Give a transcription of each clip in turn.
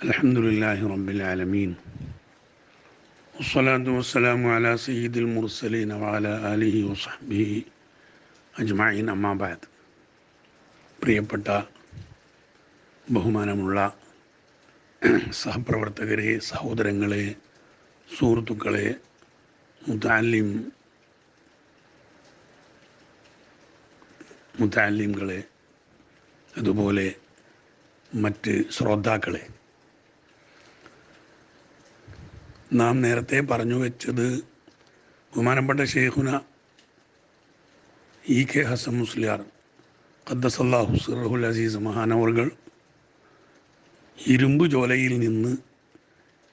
الحمد لله رب العالمين والصلاة والسلام على سيد المرسلين وعلى آله وصحبه أجمعين أما بعد പ്രിയപ്പെട്ട ബഹുമാനമുള്ള സഹപ്രവർത്തകരെ, സഹോദരങ്ങളെ, സുഹൃത്തുക്കളെ, മുതഅല്ലിംകളെ, അതുപോലെ മറ്റ് ശ്രോതാക്കളെ, നാം നേരത്തെ പറഞ്ഞു വെച്ചത് ബഹുമാനപ്പെട്ട ഷെയ്ഖുന ഇ കെ ഹസൻ മുസ്ലിയാർ ഖദ്ദസല്ലാഹു സിർറഹുൽ അസീസ് മഹാനവർകൾ ഇരുമ്പ് ചോലയിൽ നിന്ന്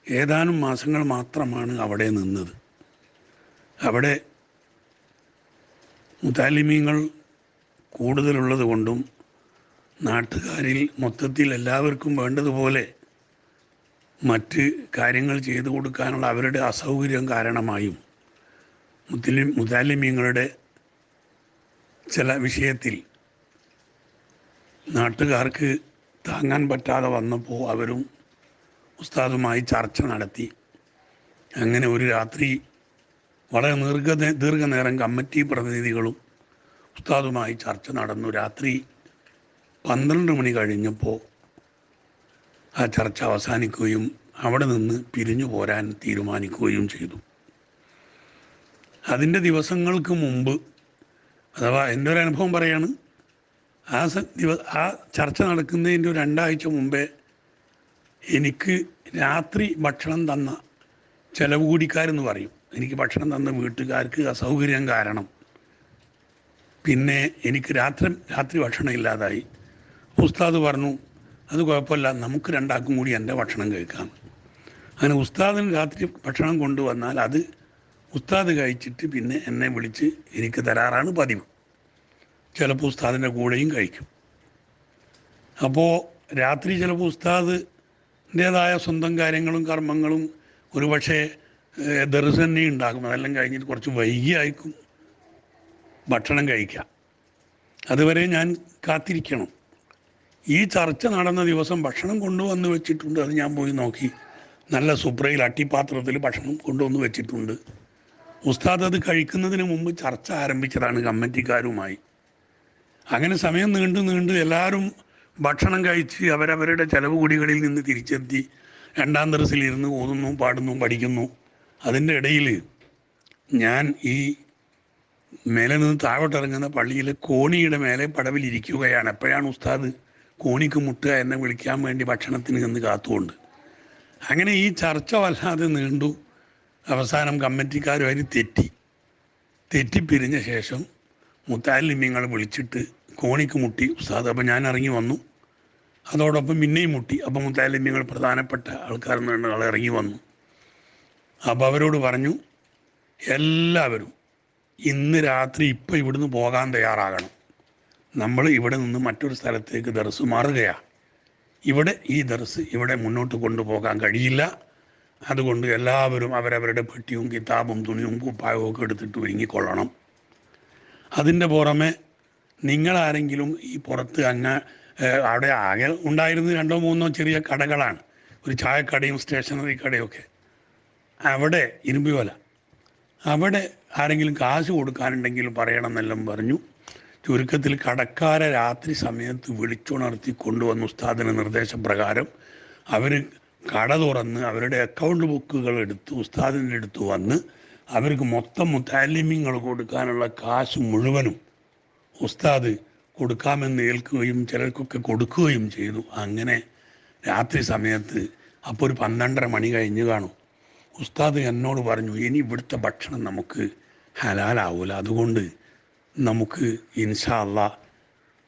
ഏതാനും മാസങ്ങൾ മാത്രമാണ് അവിടെ നിന്നത്. അവിടെ മുതഅല്ലിമീങ്ങൾ കൂടുതലുള്ളത് കൊണ്ടും നാട്ടുകാരിൽ മൊത്തത്തിൽ എല്ലാവർക്കും വേണ്ടതുപോലെ മറ്റ് കാര്യങ്ങൾ ചെയ്തു കൊടുക്കാനുള്ള അവരുടെ അസൗകര്യം കാരണമായും മുതഅല്ലിമീങ്ങളുടെ ചില വിഷയത്തിൽ നാട്ടുകാർക്ക് താങ്ങാൻ പറ്റാതെ വന്നപ്പോൾ അവരും ഉസ്താദുമായി ചർച്ച നടത്തി. അങ്ങനെ ഒരു രാത്രി വളരെ ദീർഘനേരം കമ്മിറ്റി പ്രതിനിധികളും ഉസ്താദുമായി ചർച്ച നടന്നു. രാത്രി 12 മണി കഴിഞ്ഞപ്പോൾ ആ ചർച്ച അവസാനിക്കുകയും അവിടെ നിന്ന് പിരിഞ്ഞു പോരാൻ തീരുമാനിക്കുകയും ചെയ്തു. അതിൻ്റെ ദിവസങ്ങൾക്ക് മുമ്പ്, അഥവാ എൻ്റെ ഒരു അനുഭവം പറയാണ്, ആ ചർച്ച നടക്കുന്നതിൻ്റെ ഒരു 2 ആഴ്ച മുമ്പേ എനിക്ക് രാത്രി ഭക്ഷണം തന്ന ചെലവ് കൂടിക്കാരെന്ന് പറയും, എനിക്ക് ഭക്ഷണം തന്ന വീട്ടുകാർക്ക് അസൗകര്യം കാരണം പിന്നെ എനിക്ക് രാത്രി ഭക്ഷണം ഇല്ലാതായി. ഉസ്താദ് പറഞ്ഞു, അത് കുഴപ്പമില്ല, നമുക്ക് 2 ആൾക്കും കൂടി എൻ്റെ ഭക്ഷണം കഴിക്കാം. അങ്ങനെ ഉസ്താദിന് രാത്രി ഭക്ഷണം കൊണ്ടുവന്നാൽ അത് ഉസ്താദ് കഴിച്ചിട്ട് പിന്നെ എന്നെ വിളിച്ച് എനിക്ക് തരാറാണ് പതിവ്. ചിലപ്പോൾ ഉസ്താദിൻ്റെ കഴിക്കും. അപ്പോൾ രാത്രി ചിലപ്പോൾ ഉസ്താദിൻ്റേതായ സ്വന്തം കാര്യങ്ങളും കർമ്മങ്ങളും ഒരു പക്ഷേ ദർസ് തന്നെ ഉണ്ടാകും. അതെല്ലാം കഴിഞ്ഞിട്ട് കുറച്ച് വൈകിയായിരിക്കും ഭക്ഷണം കഴിക്കാം. അതുവരെ ഞാൻ കാത്തിരിക്കണം. ഈ ചർച്ച നടന്ന ദിവസം ഭക്ഷണം കൊണ്ടുവന്ന് വെച്ചിട്ടുണ്ട്. അത് ഞാൻ പോയി നോക്കി. നല്ല സുപ്രയിൽ അട്ടിപ്പാത്രത്തിൽ ഭക്ഷണം കൊണ്ടുവന്ന് വെച്ചിട്ടുണ്ട്. ഉസ്താദ് അത് കഴിക്കുന്നതിന് മുമ്പ് ചർച്ച ആരംഭിച്ചതാണ് കമ്മിറ്റിക്കാരുമായി. അങ്ങനെ സമയം നീണ്ടു എല്ലാവരും ഭക്ഷണം കഴിച്ച് അവരവരുടെ ചെലവ് കുടികളിൽ നിന്ന് തിരിച്ചെത്തി 2ാം ദർസിലിരുന്ന് ഓതുന്നു, പാടുന്നു, പഠിക്കുന്നു. അതിൻ്റെ ഇടയിൽ ഞാൻ ഈ മേലെ നിന്ന് താഴോട്ടിറങ്ങുന്ന പള്ളിയിലെ കോണിയുടെ മേലെ പടവിലിരിക്കുകയാണ്. എപ്പോഴാണ് ഉസ്താദ് കോണിക്ക് മുട്ടുക എന്നെ വിളിക്കാൻ വേണ്ടി ഭക്ഷണത്തിന് നിന്ന് കാത്തുകൊണ്ട്. അങ്ങനെ ഈ ചർച്ച വല്ലാതെ നീണ്ടു. അവസാനം കമ്മിറ്റിക്കാരുമായി തെറ്റിപ്പിരിഞ്ഞ ശേഷം മുതഅല്ലിമീങ്ങൾ വിളിച്ചിട്ട് കോണിക്ക് മുട്ടി ഉസ്താദ്. അപ്പം ഞാൻ ഇറങ്ങി വന്നു. അതോടൊപ്പം പിന്നെയും മുട്ടി. അപ്പം മുതഅല്ലിമീങ്ങൾ പ്രധാനപ്പെട്ട ആൾക്കാർ ഇറങ്ങി വന്നു. അപ്പോൾ അവരോട് പറഞ്ഞു, എല്ലാവരും ഇന്ന് രാത്രി ഇപ്പം ഇവിടുന്ന് പോകാൻ തയ്യാറാകണം. നമ്മൾ ഇവിടെ നിന്ന് മറ്റൊരു സ്ഥലത്തേക്ക് ദർസ് മാറുകയാണ്. ഈ ദർസ് ഇവിടെ മുന്നോട്ട് കൊണ്ടുപോകാൻ കഴിയില്ല. അതുകൊണ്ട് എല്ലാവരും അവരവരുടെ പെട്ടിയും കിതാബും തുണിയും കുപ്പായവും ഒക്കെ എടുത്തിട്ട് ഒരുങ്ങിക്കൊള്ളണം. അതിൻ്റെ പുറമെ നിങ്ങളാരെങ്കിലും ഈ പുറത്ത് അവിടെ ആകെ ഉണ്ടായിരുന്നത് 2 or 3 ചെറിയ കടകളാണ്, ഒരു ചായക്കടയും സ്റ്റേഷനറി കടയൊക്കെ. അവിടെ ഇരുമ്പുവല, അവിടെ ആരെങ്കിലും കാശ് കൊടുക്കാനുണ്ടെങ്കിൽ പറയണമെന്നെല്ലാം പറഞ്ഞു. ചുരുക്കത്തിൽ കടക്കാരെ രാത്രി സമയത്ത് വിളിച്ചുണർത്തി കൊണ്ടുവന്ന് ഉസ്താദിൻ്റെ നിർദ്ദേശപ്രകാരം അവർ കട തുറന്ന് അവരുടെ അക്കൗണ്ട് ബുക്കുകൾ എടുത്ത് ഉസ്താദിൻ്റെ അടുത്ത് വന്ന് അവർക്ക് മൊത്തം മുതഅല്ലിമീങ്ങൾ കൊടുക്കാനുള്ള കാശ് മുഴുവനും ഉസ്താദ് കൊടുക്കാമെന്ന് ഏൽക്കുകയും ചിലർക്കൊക്കെ കൊടുക്കുകയും ചെയ്തു. അങ്ങനെ രാത്രി സമയത്ത് അപ്പോൾ ഒരു 12:30 മണി കഴിഞ്ഞ് കാണും. ഉസ്താദ് എന്നോട് പറഞ്ഞു, ഇനി ഇവിടുത്തെ ഭക്ഷണം നമുക്ക് ഹലാലാവൂല, അതുകൊണ്ട് നമുക്ക് ഇൻഷാ അല്ലാഹ്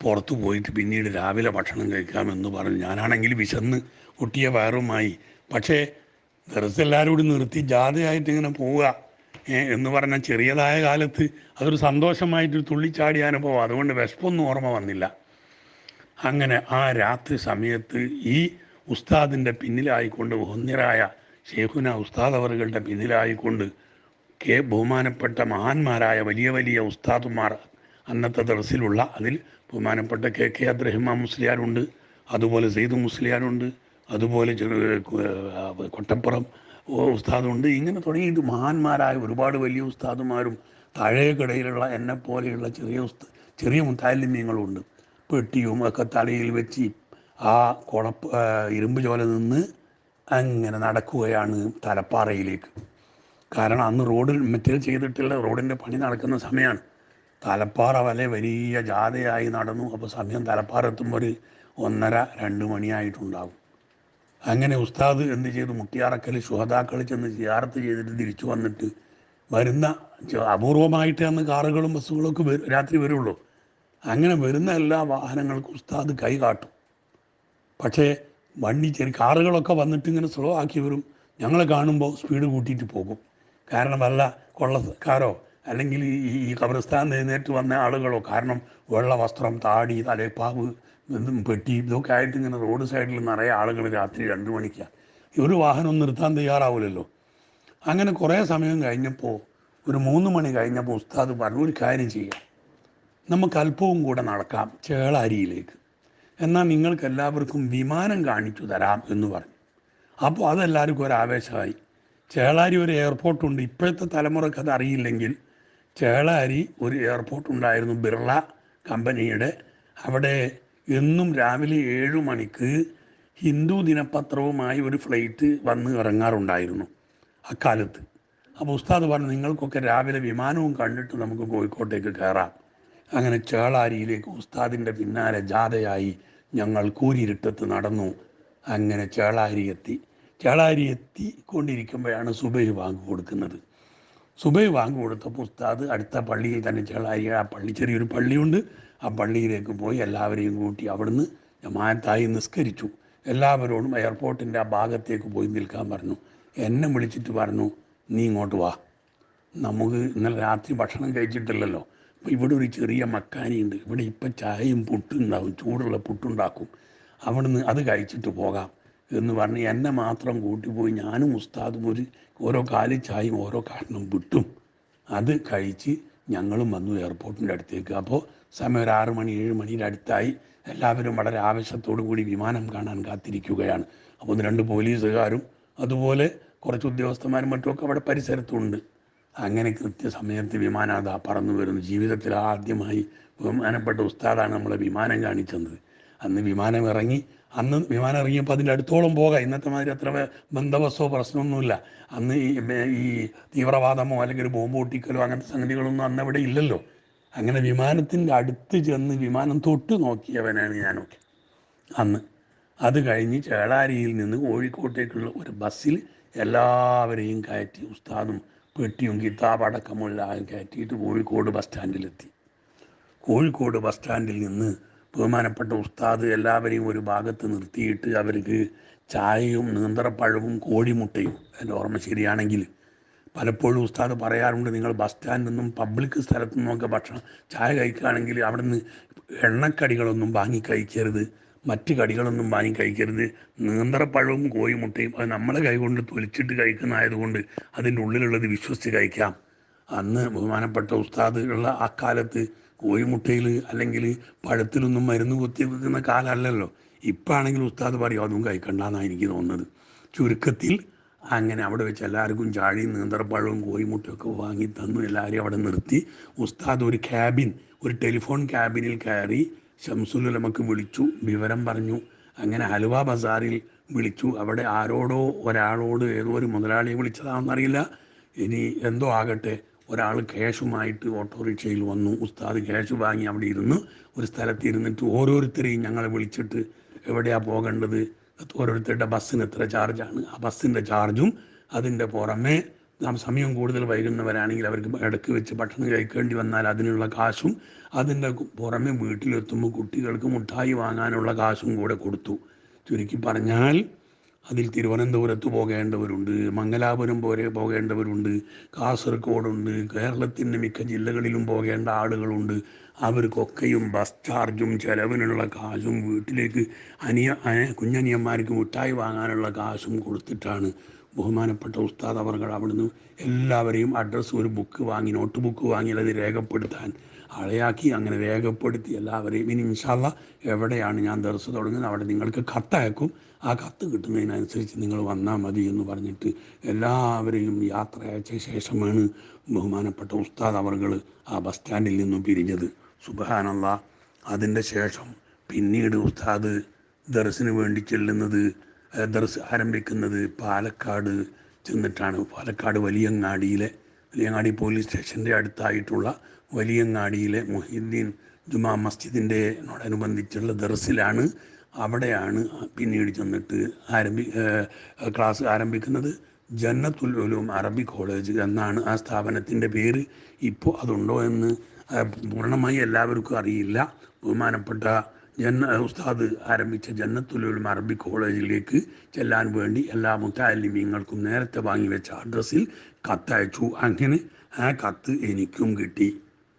പുറത്തു പോയിട്ട് പിന്നീട് രാവിലെ ഭക്ഷണം കഴിക്കാമെന്ന് പറഞ്ഞു. ഞാനാണെങ്കിൽ വിശന്ന് ഒട്ടിയ വയറുമായി. പക്ഷേ ദർസ് എല്ലാവരും കൂടി നിർത്തി ജാഥയായിട്ട് ഇങ്ങനെ പോവുക എന്ന് പറഞ്ഞാൽ ചെറിയതായ കാലത്ത് അതൊരു സന്തോഷമായിട്ടൊരു തുള്ളിച്ചാടിയ അനുഭവം. അതുകൊണ്ട് വിശപ്പൊന്നും ഓർമ്മ വന്നില്ല. അങ്ങനെ ആ രാത്രി സമയത്ത് ഈ ഉസ്താദിൻ്റെ പിന്നിലായിക്കൊണ്ട് ബഹുന്യരായ ഷെയ്ഖുന ഉസ്താദ് അവറുകളുടെ പിന്നിലായിക്കൊണ്ട് ബഹുമാനപ്പെട്ട മഹാന്മാരായ വലിയ വലിയ ഉസ്താദുമാർ അന്നത്തെ ദർസിലുള്ള, അതിൽ ബഹുമാനപ്പെട്ട കെ അബ്ദുറഹ്മാൻ മുസ്ലിയാരുണ്ട്, അതുപോലെ സെയ്ദ് മുസ്ലിയാരുണ്ട്, അതുപോലെ കൊട്ടപ്പുറം ഉസ്താദുണ്ട്. ഇങ്ങനെ തുടങ്ങിയിട്ട് മഹാന്മാരായ ഒരുപാട് വലിയ ഉസ്താദുമാരും താഴേക്കിടയിലുള്ള എന്നെപ്പോലെയുള്ള ചെറിയ മുത്താലിമ്യങ്ങളുണ്ട്. പെട്ടിയും ഒക്കെ തലയിൽ വെച്ച് ആ ഇരുമ്പ് ചോല നിന്ന് അങ്ങനെ നടക്കുകയാണ് തലപ്പാറയിലേക്ക്. കാരണം അന്ന് റോഡിൽ മറ്റേ ചെയ്തിട്ടുള്ള റോഡിൻ്റെ പണി നടക്കുന്ന സമയമാണ്. തലപ്പാറ വലിയ ജാഥയായി നടന്നു. അപ്പോൾ സമയം തലപ്പാറ എത്തുമ്പോൾ ഒരു 1:30-2 മണിയായിട്ടുണ്ടാകും. അങ്ങനെ ഉസ്താദ് എന്ത് ചെയ്തു, മുട്ടിയാറക്കൽ ശുഹദാക്കൾ ചെന്ന് സിയാറത്ത് ചെയ്തിട്ട് തിരിച്ചു വന്നിട്ട് വരുന്ന അപൂർവമായിട്ട് അന്ന് കാറുകളും ബസ്സുകളും ഒക്കെ രാത്രി വരുള്ളൂ. അങ്ങനെ വരുന്ന എല്ലാ വാഹനങ്ങൾക്കും ഉസ്താദ് കൈ കാട്ടും. പക്ഷേ കാറുകളൊക്കെ വന്നിട്ട് ഇങ്ങനെ സ്ലോ ആക്കി വരും. ഞങ്ങളെ കാണുമ്പോൾ സ്പീഡ് കൂട്ടിയിട്ട് പോകും. കാരണം വല്ല കൊള്ളക്കാരോ അല്ലെങ്കിൽ ഈ ഖബർസ്ഥാൻ എഴുന്നേറ്റ് വന്ന ആളുകളോ, കാരണം വെള്ള വസ്ത്രം, താടി, തലപ്പാവ്, പെട്ടി ഇതൊക്കെ ആയിട്ട് ഇങ്ങനെ റോഡ് സൈഡിൽ നിറയെ ആളുകൾ രാത്രി 2 മണിക്കാണ്. ഒരു വാഹനം നിർത്താൻ തയ്യാറാവില്ലല്ലോ. അങ്ങനെ കുറേ സമയം കഴിഞ്ഞപ്പോൾ ഒരു 3 മണി കഴിഞ്ഞപ്പോൾ ഉസ്താദ് പറഞ്ഞു, ഒരു കാര്യം ചെയ്യാം, നമുക്ക് അല്പവും കൂടെ നടക്കാം ചേളാരിയിലേക്ക്, എന്നാൽ നിങ്ങൾക്ക് എല്ലാവർക്കും വിമാനം കാണിച്ചു തരാം എന്ന് പറഞ്ഞു. അപ്പോൾ അതെല്ലാവർക്കും ഒരാവേശമായി. ചേളാരി ഒരു എയർപോർട്ടുണ്ട്. ഇപ്പോഴത്തെ തലമുറക്ക് അത് അറിയില്ലെങ്കിൽ ചേളാരി ഒരു എയർപോർട്ടുണ്ടായിരുന്നു, ബിർള കമ്പനിയുടെ. അവിടെ എന്നും രാവിലെ 7 മണിക്ക് ഹിന്ദു ദിനപത്രവുമായി ഒരു ഫ്ലൈറ്റ് വന്ന് ഇറങ്ങാറുണ്ടായിരുന്നു അക്കാലത്ത്. അപ്പോൾ ഉസ്താദ് പറഞ്ഞു, നിങ്ങൾക്കൊക്കെ രാവിലെ വിമാനവും കണ്ടിട്ട് നമുക്ക് കോഴിക്കോട്ടേക്ക് കയറാം. അങ്ങനെ ചേളാരിയിലേക്ക് ഉസ്താദിൻ്റെ പിന്നാലെ ജാഥയായി ഞങ്ങൾ കൂരിരുട്ടത്ത് നടന്നു. അങ്ങനെ ചേളാരി എത്തിക്കൊണ്ടിരിക്കുമ്പോഴാണ് സുബഹി വാങ്ങ് കൊടുക്കുന്നത്. സുബഹി വാങ്ങ് കൊടുത്തപ്പോൾ ഉസ്താദ് അടുത്ത പള്ളിയിൽ തന്നെ ആ പള്ളി ചെറിയൊരു പള്ളിയുണ്ട്, ആ പള്ളിയിലേക്ക് പോയി എല്ലാവരെയും കൂട്ടി അവിടുന്ന് ജമാഅത്തായി നിസ്കരിച്ചു. എല്ലാവരോടും എയർപോർട്ടിൻ്റെ ആ ഭാഗത്തേക്ക് പോയി നിൽക്കാൻ പറഞ്ഞു. എന്നെ വിളിച്ചിട്ട് പറഞ്ഞു, നീ ഇങ്ങോട്ട് വാ, നമുക്ക് ഇന്നലെ രാത്രി ഭക്ഷണം കഴിച്ചിട്ടില്ലല്ലോ, അപ്പോൾ ഇവിടെ ഒരു ചെറിയ മക്കാനിയുണ്ട്, ഇവിടെ ഇപ്പം ചായയും പുട്ടുണ്ടാവും, ചൂടുള്ള പുട്ടുണ്ടാക്കും, അവിടുന്ന് അത് കഴിച്ചിട്ട് പോകാം എന്ന് പറഞ്ഞ് എന്നെ മാത്രം കൂട്ടിപ്പോയി ഞാനും ഉസ്താദും ഓരോ കാലി ചായയും ഓരോ കഷ്ണം പുട്ടും അത് കഴിച്ച് ഞങ്ങളും വന്നു എയർപോർട്ടിൻ്റെ അടുത്തേക്ക്. അപ്പോൾ സമയം ഒരു 6 മണി 7 മണിയുടെ അടുത്തായി. എല്ലാവരും വളരെ ആവേശത്തോടു കൂടി വിമാനം കാണാൻ കാത്തിരിക്കുകയാണ്. അപ്പോൾ 2 പോലീസുകാരും അതുപോലെ കുറച്ച് ഉദ്യോഗസ്ഥന്മാരും മറ്റുമൊക്കെ അവിടെ പരിസരത്തുണ്ട്. അങ്ങനെ കൃത്യസമയത്ത് വിമാനം പറന്നു വരുന്നു. ജീവിതത്തിൽ ആദ്യമായി ബഹുമാനപ്പെട്ട ഉസ്താദാണ് നമ്മളെ വിമാനം കാണിച്ചത്. അന്ന് വിമാനം ഇറങ്ങിയപ്പോൾ അതിൻ്റെ അടുത്തോളം പോകാം. ഇന്നത്തെ മാതിരി അത്ര ബന്ധവസോ പ്രശ്നമൊന്നുമില്ല. അന്ന് ഈ തീവ്രവാദമോ അല്ലെങ്കിൽ ഒരു ബോംബ് പൊട്ടിക്കലോ അങ്ങനത്തെ സംഗതികളൊന്നും അന്ന് അവിടെ ഇല്ലല്ലോ. അങ്ങനെ വിമാനത്തിൻ്റെ അടുത്ത് ചെന്ന് വിമാനം തൊട്ട് നോക്കിയവനാണ് ഞാനൊക്കെ അന്ന്. അത് കഴിഞ്ഞ് ചേളാരിയിൽ നിന്ന് കോഴിക്കോട്ടേക്കുള്ള ഒരു ബസ്സിൽ എല്ലാവരെയും കയറ്റി ഉസ്താദും പെട്ടിയും കിതാബടക്കമുള്ള കയറ്റിയിട്ട് കോഴിക്കോട് ബസ് സ്റ്റാൻഡിലെത്തി. കോഴിക്കോട് ബസ് സ്റ്റാൻഡിൽ നിന്ന് ബഹുമാനപ്പെട്ട ഉസ്താദ് എല്ലാവരെയും ഒരു ഭാഗത്ത് നിർത്തിയിട്ട് അവർക്ക് ചായയും നീന്തറപ്പഴവും കോഴിമുട്ടയും, എൻ്റെ ഓർമ്മ ശരിയാണെങ്കിൽ, പലപ്പോഴും ഉസ്താദ് പറയാറുണ്ട്, നിങ്ങൾ ബസ് സ്റ്റാൻഡിൽ നിന്നും പബ്ലിക് സ്ഥലത്തു നിന്നൊക്കെ ചായ കഴിക്കുകയാണെങ്കിൽ അവിടെ നിന്ന് എണ്ണക്കടികളൊന്നും വാങ്ങി കഴിക്കരുത്, മറ്റ് കടികളൊന്നും വാങ്ങി കഴിക്കരുത്. നീന്തറപ്പഴവും കോഴിമുട്ടയും അത് നമ്മളെ കൈകൊണ്ട് തൊലിച്ചിട്ട് കഴിക്കുന്നതായതുകൊണ്ട് അതിൻ്റെ ഉള്ളിലുള്ളത് വിശ്വസിച്ച് കഴിക്കാം. അന്ന് ബഹുമാനപ്പെട്ട ഉസ്താദ് ഉള്ള അക്കാലത്ത് കോഴിമുട്ടയിൽ അല്ലെങ്കിൽ പഴത്തിലൊന്നും മരുന്ന് കുത്തി വെക്കുന്ന കാലമല്ലല്ലോ. ഇപ്പം ആണെങ്കിൽ ഉസ്താദ് പറയും അതും കഴിക്കണ്ടെന്നാണ് എനിക്ക് തോന്നുന്നത്. ചുരുക്കത്തിൽ അങ്ങനെ അവിടെ വെച്ച് എല്ലാവർക്കും ചാഴയും നീന്തറപ്പഴവും കോഴിമുട്ടയൊക്കെ വാങ്ങി തന്നു. എല്ലാവരെയും അവിടെ നിർത്തി. ഉസ്താദ് ഒരു ടെലിഫോൺ ക്യാബിനിൽ കയറി ശംസുലുലമക്ക് വിളിച്ചു, വിവരം പറഞ്ഞു. അങ്ങനെ ഹലുവ ബസാറിൽ വിളിച്ചു. അവിടെ ഒരാളോട് ഏതോ ഒരു മുതലാളിയെ വിളിച്ചതാണെന്നറിയില്ല, ഇനി എന്തോ ആകട്ടെ, ഒരാൾ ക്യാഷുമായിട്ട് ഓട്ടോറിക്ഷയിൽ വന്നു. ഉസ്താദ് ക്യാഷ് വാങ്ങി അവിടെ ഇരുന്ന് ഒരു സ്ഥലത്ത് ഇരുന്നിട്ട് ഓരോരുത്തരെയും ഞങ്ങളെ വിളിച്ചിട്ട് എവിടെയാണ് പോകേണ്ടത്, ഓരോരുത്തരുടെ ബസ്സിന് എത്ര ചാർജാണ്, ആ ബസ്സിൻ്റെ ചാർജും അതിൻ്റെ പുറമെ സമയം കൂടുതൽ വൈകുന്നവരാണെങ്കിൽ അവർക്ക് ഇടയ്ക്ക് വെച്ച് ഭക്ഷണം കഴിക്കേണ്ടി വന്നാൽ അതിനുള്ള കാശും അതിൻ്റെ പുറമെ വീട്ടിലെത്തുമ്പോൾ കുട്ടികൾക്ക് മുട്ടായി വാങ്ങാനുള്ള കാശും കൂടെ കൊടുത്തു. ചുരുക്കി പറഞ്ഞാൽ അതിൽ തിരുവനന്തപുരത്ത് പോകേണ്ടവരുണ്ട്, മംഗലാപുരം പോകേണ്ടവരുണ്ട്, കാസർഗോഡുണ്ട്, കേരളത്തിൻ്റെ മിക്ക ജില്ലകളിലും പോകേണ്ട ആളുകളുണ്ട്. അവർക്കൊക്കെയും ബസ് ചാർജും ചെലവിനുള്ള കാശും വീട്ടിലേക്ക് കുഞ്ഞനിയന്മാർക്ക് മിഠായി വാങ്ങാനുള്ള കാശും കൊടുത്തിട്ടാണ് ബഹുമാനപ്പെട്ട ഉസ്താദ് അവർകൾ അവിടുന്ന് എല്ലാവരെയും അഡ്രസ്സ് ഒരു ബുക്ക് വാങ്ങി, നോട്ട് ബുക്ക് വാങ്ങി അത് രേഖപ്പെടുത്താൻ ആളെയാക്കി അങ്ങനെ രേഖപ്പെടുത്തി എല്ലാവരെയും ഇനി ഇൻഷാ അല്ലാ എവിടെയാണ് ഞാൻ ദർസ് തുടങ്ങുന്നത് അവിടെ നിങ്ങൾക്ക് കത്തയക്കും. ആ കത്ത് കിട്ടുന്നതിനനുസരിച്ച് നിങ്ങൾ വന്നാൽ മതി എന്ന് പറഞ്ഞിട്ട് എല്ലാവരെയും യാത്ര അയച്ച ശേഷമാണ് ബഹുമാനപ്പെട്ട ഉസ്താദ് അവർകൾ ആ ബസ് സ്റ്റാൻഡിൽ നിന്നും പിരിഞ്ഞത്. സുബ്ഹാനല്ലാ. അതിൻ്റെ ശേഷം പിന്നീട് ഉസ്താദ് ദർസിന് വേണ്ടി ചെല്ലുന്നത്, ദർസ് ആരംഭിക്കുന്നത് പാലക്കാട് ചെന്നിട്ടാണ്. പാലക്കാട് വലിയങ്ങാടി പോലീസ് സ്റ്റേഷൻ്റെ അടുത്തായിട്ടുള്ള വലിയങ്ങാടിയിലെ മുഹീദ്ദീൻ ജുമാ മസ്ജിദിൻ്റെനോടനുബന്ധിച്ചുള്ള ദർസിലാണ്. അവിടെയാണ് പിന്നീട് ചെന്നിട്ട് ക്ലാസ് ആരംഭിക്കുന്നത്. ജന്നത്തുൽ ഉലൂം അറബി കോളേജ് എന്നാണ് ആ സ്ഥാപനത്തിൻ്റെ പേര്. ഇപ്പോൾ അതുണ്ടോ എന്ന് പൂർണ്ണമായി എല്ലാവർക്കും അറിയില്ല. ബഹുമാനപ്പെട്ട ഉസ്താദ് ആരംഭിച്ച ജന്നത്തുൽ ഉലൂം അറബി കോളേജിലേക്ക് ചെല്ലാൻ വേണ്ടി എല്ലാ മുത്തഅല്ലിമീങ്ങൾക്കും നേരത്തെ വാങ്ങി വെച്ച അഡ്രസ്സിൽ കത്തയച്ചു. അങ്ങനെ ആ കത്ത് എനിക്കും കിട്ടി,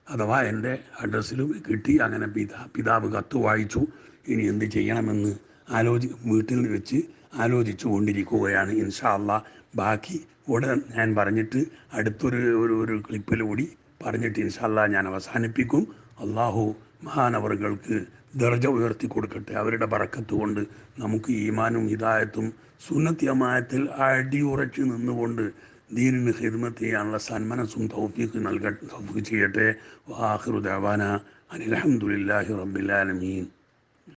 അഥവാ എൻ്റെ അഡ്രസ്സിലും കിട്ടി. അങ്ങനെ പിതാവ് കത്ത് വായിച്ചു. ഇനി എന്ത് ചെയ്യണമെന്ന് വീട്ടിൽ വെച്ച് ആലോചിച്ചു കൊണ്ടിരിക്കുകയാണ്. ഇൻഷാ അല്ലാ ബാക്കി ഇവിടെ ഞാൻ പറഞ്ഞിട്ട് അടുത്തൊരു ക്ലിപ്പിലൂടി പറഞ്ഞിട്ട് ഇൻഷാ അല്ലാ ഞാൻ അവസാനിപ്പിക്കും. അള്ളാഹു മഹാനവറുകൾക്ക് ദർജ ഉയർത്തി കൊടുക്കട്ടെ. അവരുടെ ബറക്കത്ത് കൊണ്ട് നമുക്ക് ഈമാനും ഹിദായത്തും സുന്നത്ത് ജമാഅത്തിൽ അടിയുറച്ച് നിന്നുകൊണ്ട് ദീനിന് ഖിദ്മത്ത് ചെയ്യാനുള്ള സന്മനസ്സും തൗഫീഖ് തൗഫീഖ് ചെയ്യട്ടെ. വആഖിറു ദഅവാന അനിൽ ഹംദുലില്ലാഹി റബ്ബിൽ ആലമീൻ.